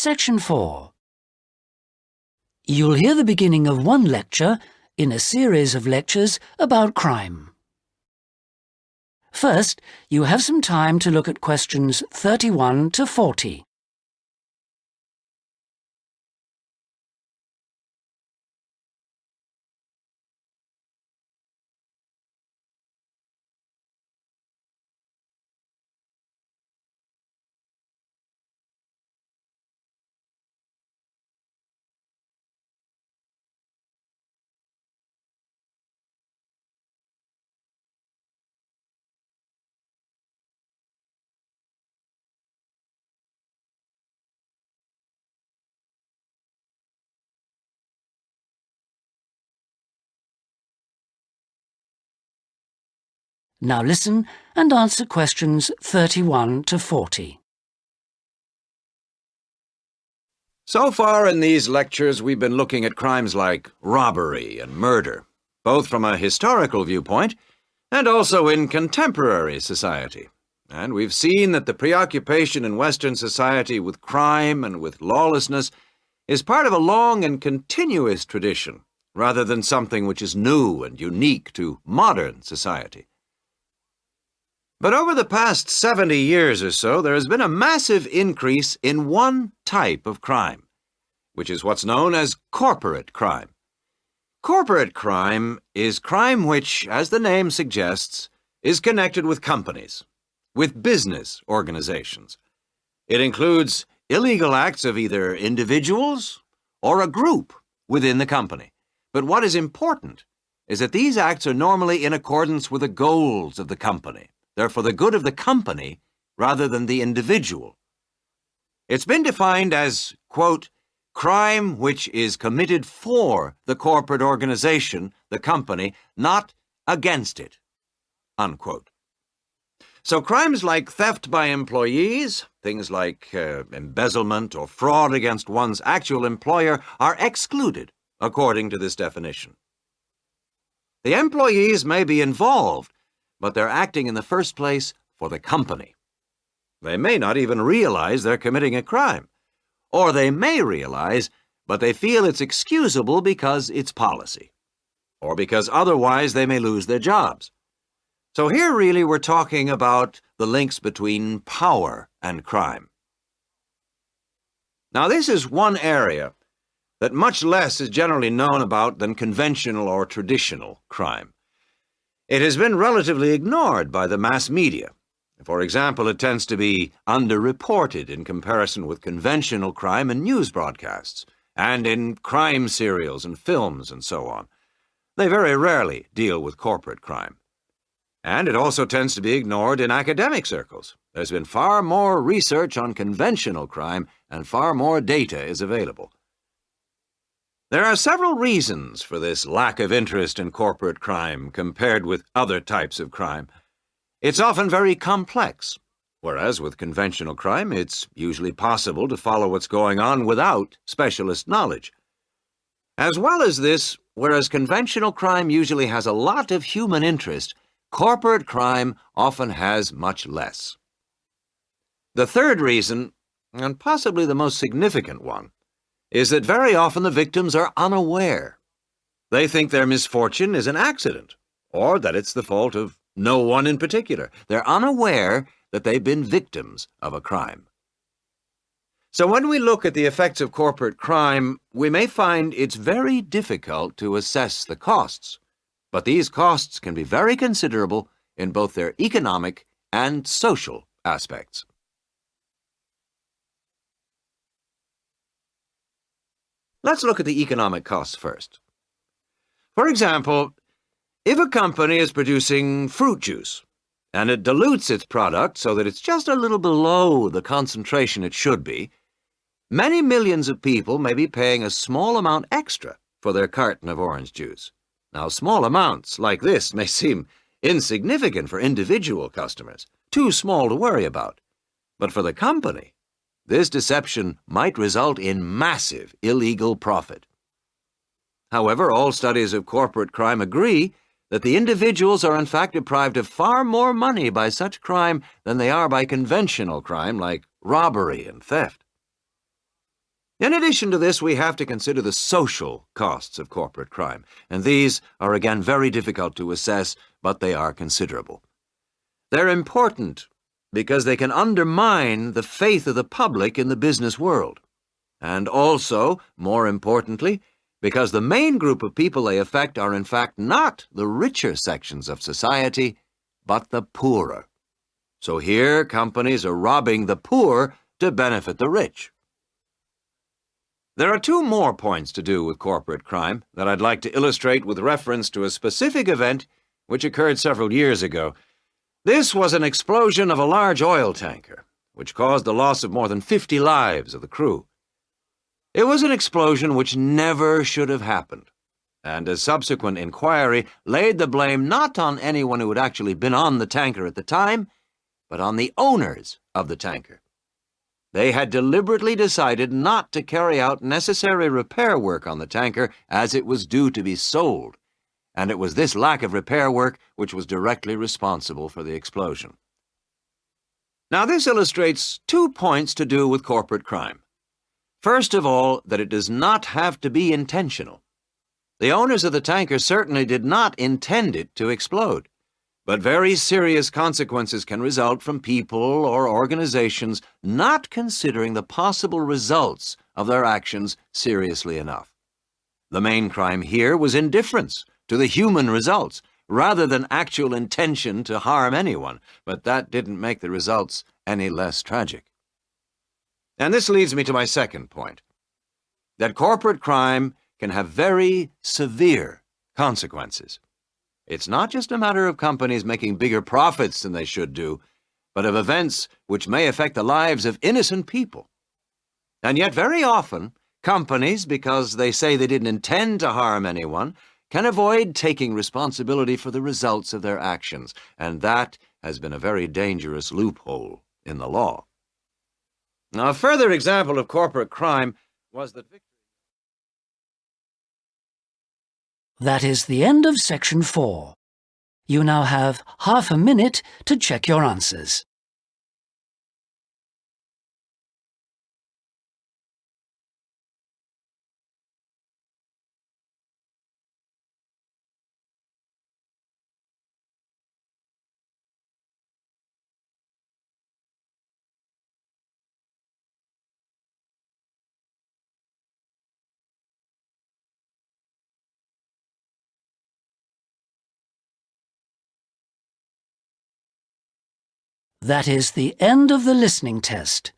Section 4. You'll hear the beginning of one lecture in a series of lectures about crime. First, you have some time to look at questions 31 to 40. Now listen and answer questions 31 to 40. So far in these lectures, we've been looking at crimes like robbery and murder, both from a historical viewpoint and also in contemporary society. And we've seen that the preoccupation in Western society with crime and with lawlessness is part of a long and continuous tradition, rather than something which is new and unique to modern society. But over the past 70 years or so, there has been a massive increase in one type of crime, which is what's known as corporate crime. Corporate crime is crime which, as the name suggests, is connected with companies, with business organizations. It includes illegal acts of either individuals or a group within the company. But what is important is that these acts are normally in accordance with the goals of the company. They're for the good of the company rather than the individual. It's been defined as, quote, crime which is committed for the corporate organization, the company, not against it, unquote. So crimes like theft by employees, things like embezzlement or fraud against one's actual employer are excluded according to this definition. The employees may be involved, but they're acting in the first place for the company. They may not even realize they're committing a crime. Or they may realize, but they feel it's excusable because it's policy. Or because otherwise they may lose their jobs. So here really we're talking about the links between power and crime. Now this is one area that much less is generally known about than conventional or traditional crime. It has been relatively ignored by the mass media. For example, it tends to be underreported in comparison with conventional crime in news broadcasts, and in crime serials and films and so on. They very rarely deal with corporate crime. And it also tends to be ignored in academic circles. There's been far more research on conventional crime, and far more data is available. There are several reasons for this lack of interest in corporate crime compared with other types of crime. It's often very complex, whereas with conventional crime, it's usually possible to follow what's going on without specialist knowledge. As well as this, whereas conventional crime usually has a lot of human interest, corporate crime often has much less. The third reason, and possibly the most significant one, is that very often the victims are unaware. They think their misfortune is an accident, or that it's the fault of no one in particular. They're unaware that they've been victims of a crime. So when we look at the effects of corporate crime, we may find it's very difficult to assess the costs. But these costs can be very considerable in both their economic and social aspects. Let's look at the economic costs first. For example, if a company is producing fruit juice and it dilutes its product so that it's just a little below the concentration it should be, many millions of people may be paying a small amount extra for their carton of orange juice. Now, small amounts like this may seem insignificant for individual customers, too small to worry about. But for the company, this deception might result in massive illegal profit. However, all studies of corporate crime agree that the individuals are in fact deprived of far more money by such crime than they are by conventional crime like robbery and theft. In addition to this, we have to consider the social costs of corporate crime, and these are again very difficult to assess, but they are considerable. They're important because they can undermine the faith of the public in the business world, and also, more importantly, because the main group of people they affect are in fact not the richer sections of society, but the poorer. So here, companies are robbing the poor to benefit the rich. There are two more points to do with corporate crime that I'd like to illustrate with reference to a specific event which occurred several years ago. This was an explosion of a large oil tanker, which caused the loss of more than 50 lives of the crew. It was an explosion which never should have happened, and a subsequent inquiry laid the blame not on anyone who had actually been on the tanker at the time, but on the owners of the tanker. They had deliberately decided not to carry out necessary repair work on the tanker as it was due to be sold, and it was this lack of repair work which was directly responsible for the explosion. Now, this illustrates 2 points to do with corporate crime. First of all, that it does not have to be intentional. The owners of the tanker certainly did not intend it to explode, but very serious consequences can result from people or organizations not considering the possible results of their actions seriously enough. The main crime here was indifference to the human results, rather than actual intention to harm anyone, but that didn't make the results any less tragic. And this leads me to my second point, that corporate crime can have very severe consequences. It's not just a matter of companies making bigger profits than they should do, but of events which may affect the lives of innocent people. And yet very often, companies, because they say they didn't intend to harm anyone, can avoid taking responsibility for the results of their actions, and that has been a very dangerous loophole in the law. Now, a further example of corporate crime was that That is the end of section 4. You now have half a minute to check your answers. That is the end of the listening test.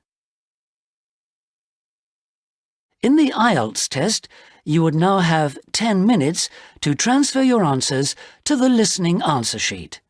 In the IELTS test, you would now have 10 minutes to transfer your answers to the listening answer sheet.